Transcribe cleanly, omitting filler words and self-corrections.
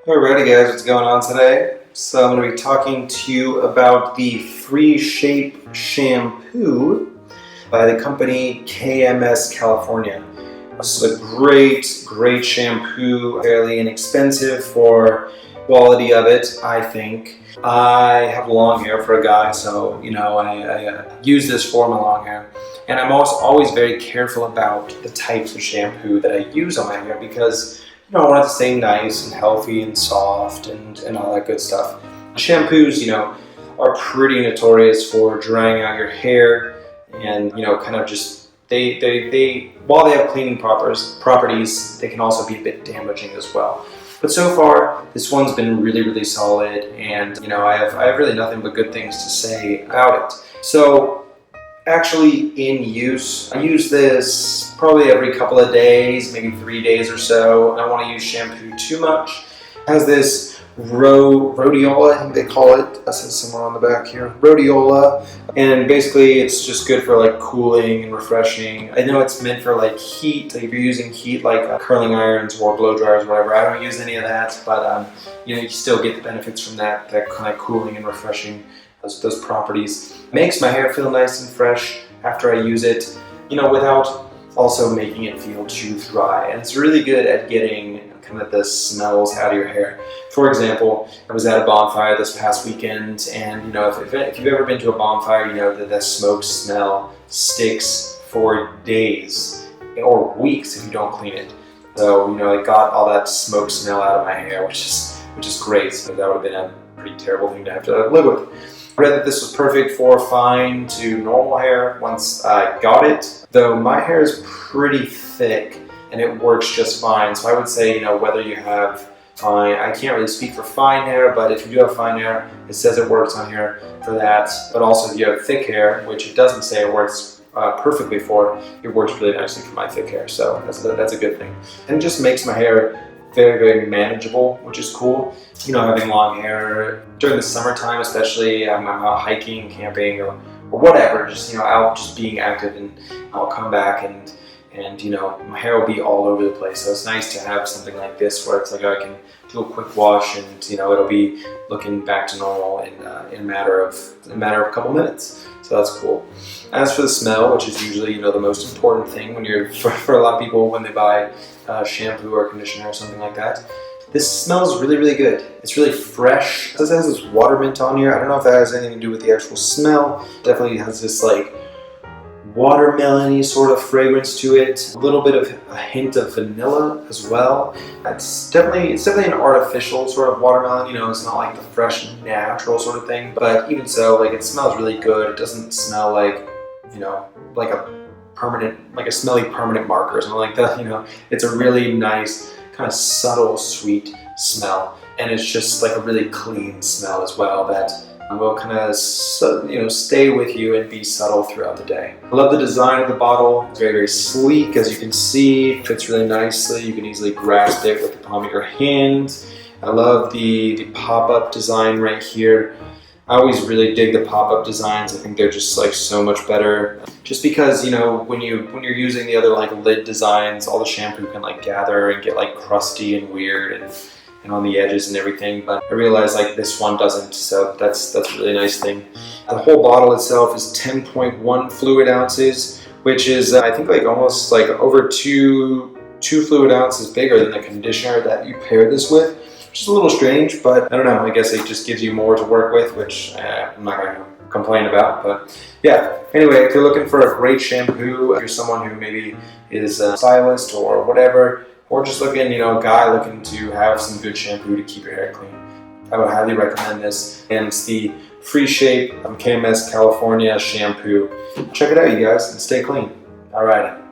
Alrighty guys, what's going on today? So I'm going to be talking to you about the Free Shape shampoo by the company KMS California. This is a great shampoo, fairly inexpensive for quality of it, I think. I have long hair for a guy, so I use this for my long hair. And I'm also always very careful about the types of shampoo that I use on my hair because I want it to stay nice and healthy and soft and all that good stuff. Shampoos, are pretty notorious for drying out your hair and, kind of just, they while they have cleaning properties, they can also be a bit damaging as well. But so far, this one's been really solid, and, I have really nothing but good things to say about it. So, actually in use, I use this probably every couple of days, maybe 3 days or so. I don't want to use shampoo too much. It has this rhodiola, I think they call it. That says somewhere on the back here. Rhodiola. And basically it's just good for like cooling and refreshing. I know it's meant for like heat. Like if you're using heat like curling irons or blow dryers or whatever. I don't use any of that, but you still get the benefits from that kind of cooling and refreshing those properties. Makes my hair feel nice and fresh after I use it, without also making it feel too dry. And it's really good at getting kind of the smells out of your hair. For example, I was at a bonfire this past weekend, and if you've ever been to a bonfire, you know that the smoke smell sticks for days or weeks if you don't clean it. So I got all that smoke smell out of my hair, which is great. So that would have been a pretty terrible thing to have to live with. I read that this was perfect for fine to normal hair once I got it, though my hair is pretty thick and it works just fine. So I would say, whether you have fine, I can't really speak for fine hair, but if you do have fine hair, it says it works on here for that. But also if you have thick hair, which it doesn't say it works perfectly for, it works really nicely for my thick hair. So that's a good thing. And it just makes my hair very manageable, which is cool. Having long hair during the summertime, especially, I'm out hiking, camping, or whatever, just out just being active, and I'll come back and my hair will be all over the place. So it's nice to have something like this where it's like I can do a quick wash and it'll be looking back to normal in a matter of a couple minutes. So that's cool. As for the smell, which is usually the most important thing when you're for a lot of people when they buy shampoo or conditioner or something like that. This smells really good. It's really fresh. It says it has this water mint on here. I don't know if that has anything to do with the actual smell. Definitely has this like watermelon-y sort of fragrance to it. A little bit of a hint of vanilla as well. It's definitely an artificial sort of watermelon. It's not like the fresh, natural sort of thing. But even so, like it smells really good. It doesn't smell like, like a smelly permanent marker or something like that. It's a really nice, kind of subtle, sweet smell. And it's just like a really clean smell as well that will kind of stay with you and be subtle throughout the day. I love the design of the bottle. It's very sleek, as you can see. Fits really nicely. You can easily grasp it with the palm of your hand. I love the pop-up design right here. I always really dig the pop-up designs. I think they're just like so much better. Just because when you're using the other like lid designs, all the shampoo can like gather and get like crusty and weird and on the edges and everything, but I realized like this one doesn't, so that's a really nice thing. The whole bottle itself is 10.1 fluid ounces, which is I think like almost like over two fluid ounces bigger than the conditioner that you pair this with, which is a little strange, but I don't know, I guess it just gives you more to work with, which I'm not going to complain about. But yeah, anyway, if you're looking for a great shampoo, if you're someone who maybe is a stylist or whatever, or just looking, a guy looking to have some good shampoo to keep your hair clean, I would highly recommend this. And it's the Free Shape KMS California shampoo. Check it out, you guys, and stay clean. Alrighty.